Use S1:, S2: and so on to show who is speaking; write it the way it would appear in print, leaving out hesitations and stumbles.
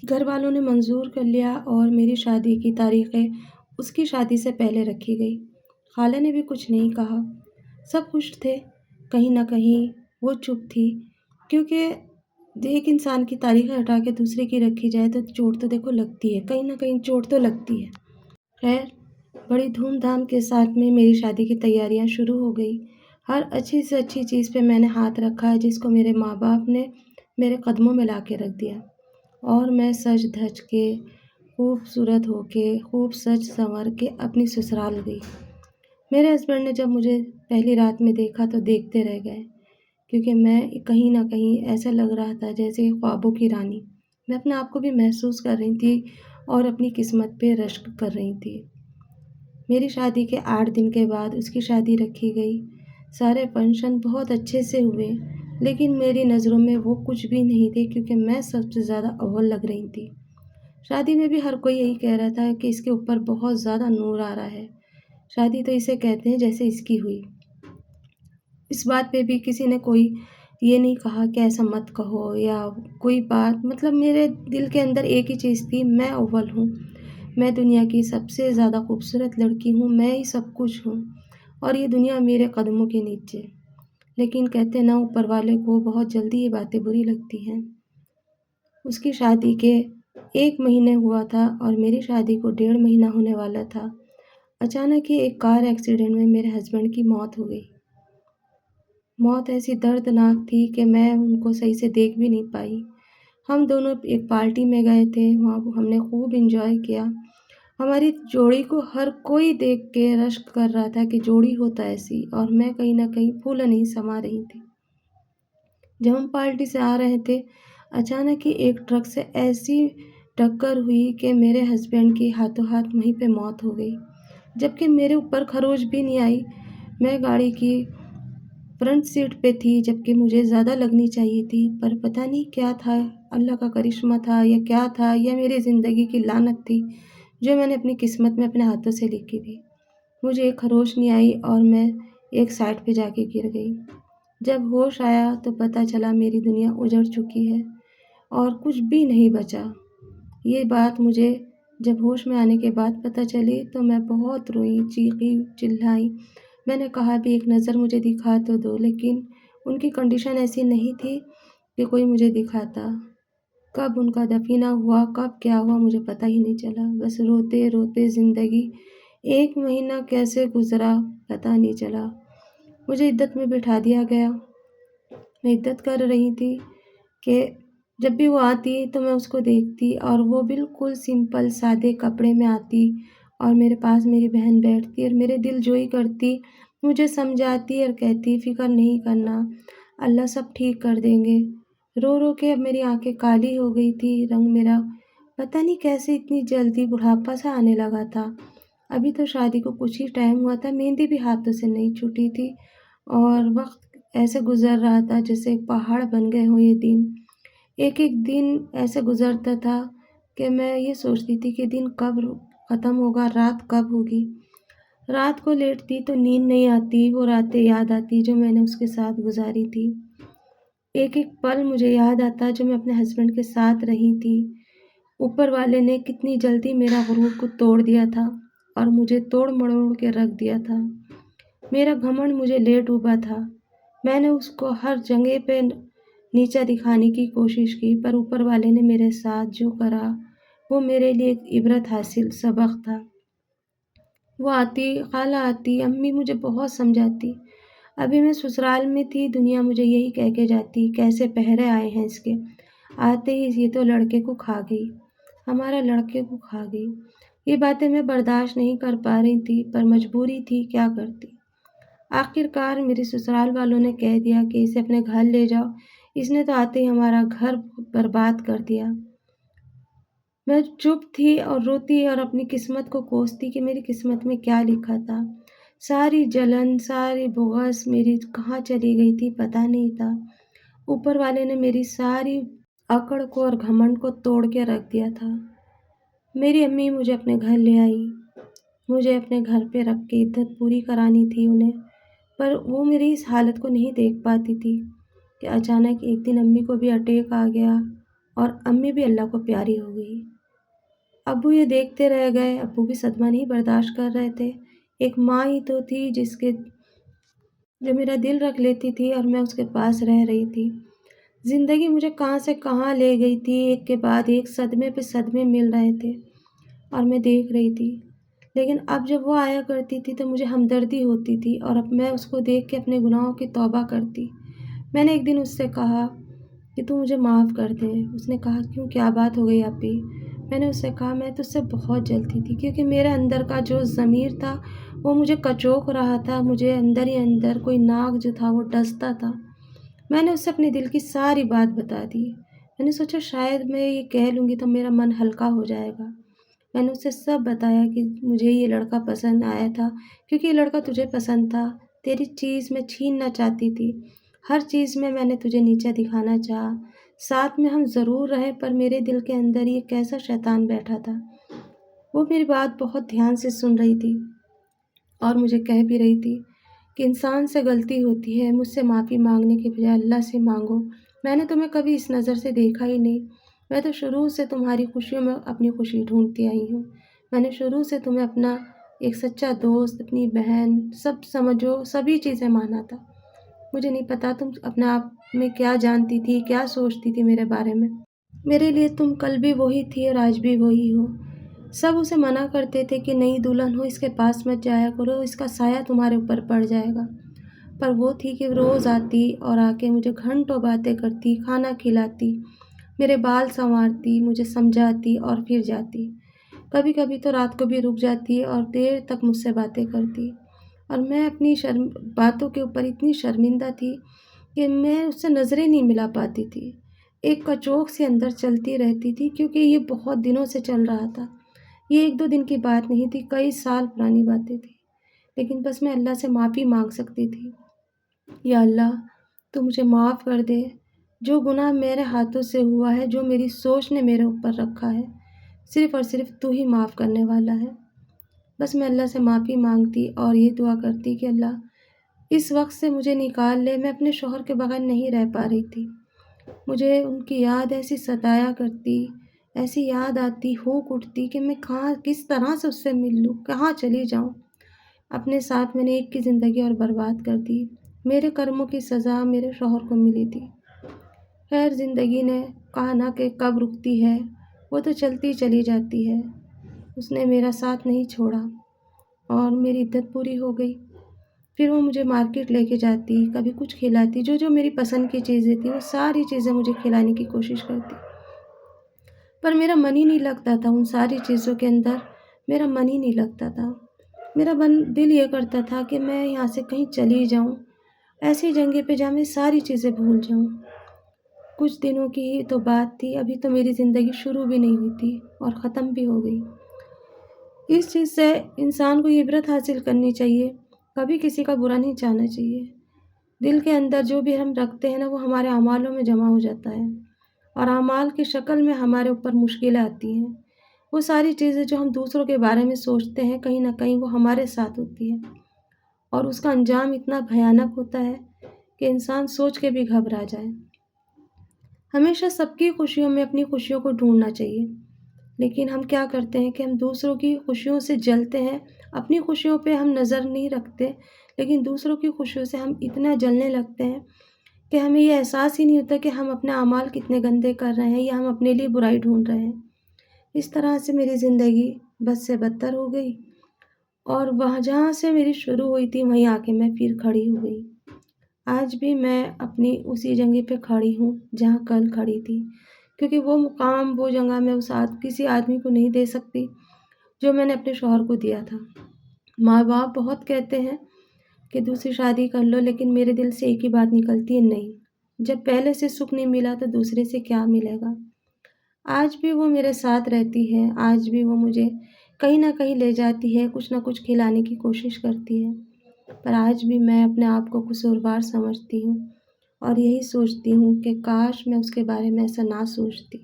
S1: گھر والوں نے منظور کر لیا اور میری شادی کی تاریخیں اس کی شادی سے پہلے رکھی گئی۔ خالہ نے بھی کچھ نہیں کہا، سب خوش تھے۔ کہیں نہ کہیں وہ چپ تھی، کیونکہ ایک انسان کی تاریخیں ہٹا کے دوسرے کی رکھی جائے تو چوٹ تو دیکھو لگتی ہے، کہیں نہ کہیں چوٹ تو لگتی ہے۔ خیر، بڑی دھوم دھام کے ساتھ میں میری شادی کی تیاریاں شروع ہو گئی۔ ہر اچھی سے اچھی چیز پہ میں نے ہاتھ رکھا، جس کو میرے ماں باپ نے میرے قدموں میں لا کے رکھ دیا، اور میں سج دھج کے خوبصورت ہو کے خوب سج سنور کے اپنی سسرال گئی۔ میرے ہسبینڈ نے جب مجھے پہلی رات میں دیکھا تو دیکھتے رہ گئے، کیونکہ میں کہیں نہ کہیں ایسا لگ رہا تھا جیسے خوابوں کی رانی۔ میں اپنے آپ کو بھی محسوس کر رہی تھی اور اپنی قسمت پہ رشک کر رہی تھی۔ میری شادی کے 8 دن کے بعد اس کی شادی رکھی گئی۔ سارے فنکشن بہت اچھے سے ہوئے، لیکن میری نظروں میں وہ کچھ بھی نہیں تھے، کیونکہ میں سب سے زیادہ اول لگ رہی تھی۔ شادی میں بھی ہر کوئی یہی کہہ رہا تھا کہ اس کے اوپر بہت زیادہ نور آ رہا ہے۔ شادی تو اسے کہتے ہیں جیسے اس کی ہوئی۔ اس بات پہ بھی کسی نے کوئی یہ نہیں کہا کہ ایسا مت کہو یا کوئی بات، مطلب میرے دل کے اندر ایک ہی چیز تھی، میں اول ہوں، میں دنیا کی سب سے زیادہ خوبصورت لڑکی ہوں، میں ہی سب کچھ ہوں، اور یہ دنیا میرے قدموں کے نیچے۔ لیکن کہتے نا، اوپر والے کو بہت جلدی یہ باتیں بری لگتی ہیں۔ اس کی شادی کے 1 مہینے ہوا تھا اور میری شادی کو 1.5 مہینہ ہونے والا تھا۔ اچانک ہی ایک کار ایکسیڈنٹ میں میرے ہسبینڈ کی موت ہو گئی۔ موت ایسی دردناک تھی کہ میں ان کو صحیح سے دیکھ بھی نہیں پائی۔ ہم دونوں ایک پارٹی میں گئے تھے، وہاں ہم نے خوب انجوائے کیا۔ ہماری جوڑی کو ہر کوئی دیکھ کے رشک کر رہا تھا کہ جوڑی ہوتا ایسی، اور میں کہیں نہ کہیں پھول نہیں سما رہی تھی۔ جب ہم پارٹی سے آ رہے تھے، اچانک ہی ایک ٹرک سے ایسی ٹکر ہوئی کہ میرے ہسبینڈ کی ہاتھوں ہاتھ وہیں پہ موت ہو گئی، جبکہ میرے اوپر خروش بھی نہیں آئی۔ میں گاڑی کی فرنٹ سیٹ پہ تھی، جبکہ مجھے زیادہ لگنی چاہیے تھی، پر پتہ نہیں کیا تھا، اللہ کا کرشمہ تھا یا کیا تھا، یا میری زندگی کی لعنت تھی جو میں نے اپنی قسمت میں اپنے ہاتھوں سے لکھی تھی۔ مجھے ایک خروش نہیں آئی اور میں ایک سائڈ پہ جا کے گر گئی۔ جب ہوش آیا تو پتہ چلا میری دنیا اجڑ چکی ہے اور کچھ بھی نہیں بچا۔ یہ بات مجھے جب ہوش میں آنے کے بعد پتہ چلی تو میں بہت روئی، چیخی، چلائی۔ میں نے کہا بھی ایک نظر مجھے دکھا تو دو، لیکن ان کی کنڈیشن ایسی نہیں تھی کہ کوئی مجھے دکھاتا۔ کب ان کا دفینہ ہوا، کب کیا ہوا، مجھے پتہ ہی نہیں چلا۔ بس روتے روتے زندگی 1 مہینہ کیسے گزرا پتہ نہیں چلا۔ مجھے عدت میں بٹھا دیا گیا۔ میں عدت کر رہی تھی کہ جب بھی وہ آتی تو میں اس کو دیکھتی، اور وہ بالکل سمپل سادے کپڑے میں آتی اور میرے پاس میری بہن بیٹھتی اور میرے دل جوئی کرتی، مجھے سمجھاتی اور کہتی فکر نہیں کرنا، اللہ سب ٹھیک کر دیں گے۔ رو رو کے اب میری آنکھیں کالی ہو گئی تھی، رنگ میرا پتہ نہیں کیسے اتنی جلدی بڑھاپا سا آنے لگا تھا۔ ابھی تو شادی کو کچھ ہی ٹائم ہوا تھا، مہندی بھی ہاتھوں سے نہیں چھوٹی تھی، اور وقت ایسے گزر رہا تھا جیسے پہاڑ بن گئے ہوں یہ دن۔ ایک ایک دن ایسے گزرتا تھا کہ میں یہ سوچتی تھی کہ دن کب ختم ہوگا، رات کب ہوگی۔ رات کو لیٹتی تو نیند نہیں آتی، وہ راتیں یاد آتی جو میں نے اس کے ساتھ گزاری تھی۔ ایک ایک پل مجھے یاد آتا جو میں اپنے ہسبینڈ کے ساتھ رہی تھی۔ اوپر والے نے کتنی جلدی میرا غرور کو توڑ دیا تھا اور مجھے توڑ مڑوڑ کے رکھ دیا تھا۔ میرا گھمنڈ مجھے لے ڈوبا تھا۔ میں نے اس کو ہر جگہ پہ نیچا دکھانے کی کوشش کی، پر اوپر والے نے میرے ساتھ جو کرا وہ میرے لیے ایک عبرت حاصل سبق تھا۔ وہ آتی، خالہ آتی، امی مجھے بہت سمجھاتی۔ ابھی میں سسرال میں تھی، دنیا مجھے یہی کہہ کے جاتی کیسے پہرے آئے ہیں اس کے، آتے ہی یہ تو لڑکے کو کھا گئی، ہمارا لڑکے کو کھا گئی۔ یہ باتیں میں برداشت نہیں کر پا رہی تھی، پر مجبوری تھی، کیا کرتی۔ آخر کار میرے سسرال والوں نے کہہ دیا کہ اسے اپنے گھر لے جاؤ، اس نے تو آتے ہی ہمارا گھر برباد کر دیا۔ میں چپ تھی اور روتی اور اپنی قسمت کو کوستی کہ میری قسمت میں کیا لکھا تھا۔ ساری جلن، ساری بغض میری کہاں چلی گئی تھی پتہ نہیں تھا۔ اوپر والے نے میری ساری اکڑ کو اور گھمنڈ کو توڑ کے رکھ دیا تھا۔ میری امی مجھے اپنے گھر لے آئی، مجھے اپنے گھر پہ رکھ کے عدت پوری کرانی تھی انہیں، پر وہ میری اس حالت کو نہیں دیکھ پاتی تھی کہ اچانک ایک دن امی کو بھی اٹیک آ گیا اور امی بھی اللہ کو پیاری ہو گئی۔ ابو یہ دیکھتے رہ گئے، ابو بھی صدمہ نہیں برداشت کر رہے تھے۔ ایک ماں ہی تو تھی جو میرا دل رکھ لیتی تھی اور میں اس کے پاس رہ رہی تھی۔ زندگی مجھے کہاں سے کہاں لے گئی تھی، ایک کے بعد ایک صدمے پہ صدمے مل رہے تھے اور میں دیکھ رہی تھی۔ لیکن اب جب وہ آیا کرتی تھی تو مجھے ہمدردی ہوتی تھی اور اب میں اس کو دیکھ کے اپنے گناہوں کی توبہ کرتی۔ میں نے ایک دن اس سے کہا کہ تو مجھے معاف کر دے۔ اس نے کہا کیوں، کیا بات ہو گئی اپی؟ میں نے اس سے کہا میں تجھ سے بہت جلتی تھی کیونکہ میرے اندر کا جو ضمیر تھا وہ مجھے کچوک رہا تھا، مجھے اندر ہی اندر کوئی ناگ جو تھا وہ ڈستا تھا۔ میں نے اس سے اپنے دل کی ساری بات بتا دی۔ میں نے سوچا شاید میں یہ کہہ لوں گی تو میرا من ہلکا ہو جائے گا۔ میں نے اسے سب بتایا کہ مجھے یہ لڑکا پسند آیا تھا کیونکہ یہ لڑکا تجھے پسند تھا، تیری چیز میں چھیننا چاہتی تھی، ہر چیز میں نے تجھے نیچا دکھانا چاہا، ساتھ میں ہم ضرور رہے پر میرے دل کے اندر یہ کیسا شیطان بیٹھا تھا۔ وہ میری بات بہت دھیان سے سن رہی تھی اور مجھے کہہ بھی رہی تھی کہ انسان سے غلطی ہوتی ہے، مجھ سے معافی مانگنے کے بجائے اللہ سے مانگو۔ میں نے تمہیں کبھی اس نظر سے دیکھا ہی نہیں، میں تو شروع سے تمہاری خوشیوں میں اپنی خوشی ڈھونڈتی آئی ہوں۔ میں نے شروع سے تمہیں اپنا ایک سچا دوست، اپنی بہن، سب سمجھو سبھی چیزیں مانا تھا۔ مجھے نہیں پتا تم اپنے آپ میں کیا جانتی تھی، کیا سوچتی تھی میرے بارے میں۔ میرے لیے تم کل بھی وہی تھی اور آج بھی وہی ہو۔ سب اسے منع کرتے تھے کہ نئی دلہن ہو، اس کے پاس مت جایا کرو، اس کا سایہ تمہارے اوپر پڑ جائے گا۔ پر وہ تھی کہ روز آتی اور آ کے مجھے گھنٹوں باتیں کرتی، کھانا کھلاتی، میرے بال سنوارتی، مجھے سمجھاتی اور پھر جاتی۔ کبھی کبھی تو رات کو بھی رک جاتی اور دیر تک مجھ سے باتیں کرتی، اور میں اپنی باتوں کے اوپر اتنی شرمندہ تھی کہ میں اس سے نظریں نہیں ملا پاتی تھی۔ ایک کچوک سے اندر چلتی رہتی تھی کیونکہ یہ بہت دنوں سے چل رہا تھا، یہ ایک دو دن کی بات نہیں تھی، کئی سال پرانی باتیں تھیں۔ لیکن بس میں اللہ سے معافی مانگ سکتی تھی، یا اللہ تو مجھے معاف کر دے، جو گناہ میرے ہاتھوں سے ہوا ہے، جو میری سوچ نے میرے اوپر رکھا ہے، صرف اور صرف تو ہی معاف کرنے والا ہے۔ بس میں اللہ سے معافی مانگتی اور یہ دعا کرتی کہ اللہ اس وقت سے مجھے نکال لے، میں اپنے شوہر کے بغیر نہیں رہ پا رہی تھی۔ مجھے ان کی یاد ایسی ستایا کرتی، ایسی یاد آتی، ہوک اٹھتی کہ میں کہاں کس طرح سے اس سے مل لوں، کہاں چلی جاؤں۔ اپنے ساتھ میں نے ایک کی زندگی اور برباد کر دی۔ میرے کرموں کی سزا میرے شوہر کو ملی تھی۔ خیر زندگی نے کہا نہ کہ کب رکتی ہے، وہ تو چلتی چلی جاتی ہے۔ اس نے میرا ساتھ نہیں چھوڑا اور میری عدت پوری ہو گئی۔ پھر وہ مجھے مارکیٹ لے کے جاتی، کبھی کچھ کھلاتی، جو میری پسند کی چیزیں تھیں وہ ساری چیزیں مجھے کھلانے کی کوشش کرتی، پر میرا من ہی نہیں لگتا تھا ان ساری چیزوں کے اندر، میرا من ہی نہیں لگتا تھا۔ میرا دل یہ کرتا تھا کہ میں یہاں سے کہیں چلی جاؤں، ایسی جگہ پہ جہاں میں ساری چیزیں بھول جاؤں۔ کچھ دنوں کی ہی تو بات تھی، ابھی تو میری زندگی شروع بھی نہیں ہوئی تھی اور ختم بھی ہو گئی۔ اس چیز سے انسان کو یہ عبرت حاصل کرنی چاہیے، کبھی کسی کا برا نہیں چاہنا چاہیے۔ دل کے اندر جو بھی ہم رکھتے ہیں نا وہ ہمارے اعمالوں میں جمع ہو جاتا ہے، اور اعمال کی شکل میں ہمارے اوپر مشکلیں آتی ہیں۔ وہ ساری چیزیں جو ہم دوسروں کے بارے میں سوچتے ہیں کہیں نہ کہیں وہ ہمارے ساتھ ہوتی ہیں، اور اس کا انجام اتنا بھیانک ہوتا ہے کہ انسان سوچ کے بھی گھبرا جائے۔ ہمیشہ سب کی خوشیوں میں اپنی خوشیوں کو ڈھونڈنا چاہیے، لیکن ہم کیا کرتے ہیں کہ ہم دوسروں کی خوشیوں سے جلتے ہیں، اپنی خوشیوں پہ ہم نظر نہیں رکھتے، لیکن دوسروں کی خوشیوں سے ہم اتنا جلنے لگتے ہیں کہ ہمیں یہ احساس ہی نہیں ہوتا کہ ہم اپنے اعمال کتنے گندے کر رہے ہیں یا ہم اپنے لیے برائی ڈھونڈ رہے ہیں۔ اس طرح سے میری زندگی بد سے بدتر ہو گئی، اور وہاں جہاں سے میری شروع ہوئی تھی وہیں آ کے میں پھر کھڑی ہو گئی۔ آج بھی میں اپنی اسی جگہ پہ کھڑی ہوں جہاں کل کھڑی تھی، کیونکہ وہ مقام، وہ جگہ میں کسی آدمی کو نہیں دے سکتی جو میں نے اپنے شوہر کو دیا تھا۔ ماں باپ بہت کہتے ہیں کہ دوسری شادی کر لو، لیکن میرے دل سے ایک ہی بات نکلتی ہے، نہیں، جب پہلے سے سکھ نہیں ملا تو دوسرے سے کیا ملے گا۔ آج بھی وہ میرے ساتھ رہتی ہے، آج بھی وہ مجھے کہیں نہ کہیں لے جاتی ہے، کچھ نہ کچھ کھلانے کی کوشش کرتی ہے، پر آج بھی میں اپنے آپ کو قصوروار سمجھتی ہوں اور یہی سوچتی ہوں کہ کاش میں اس کے بارے میں ایسا نہ سوچتی۔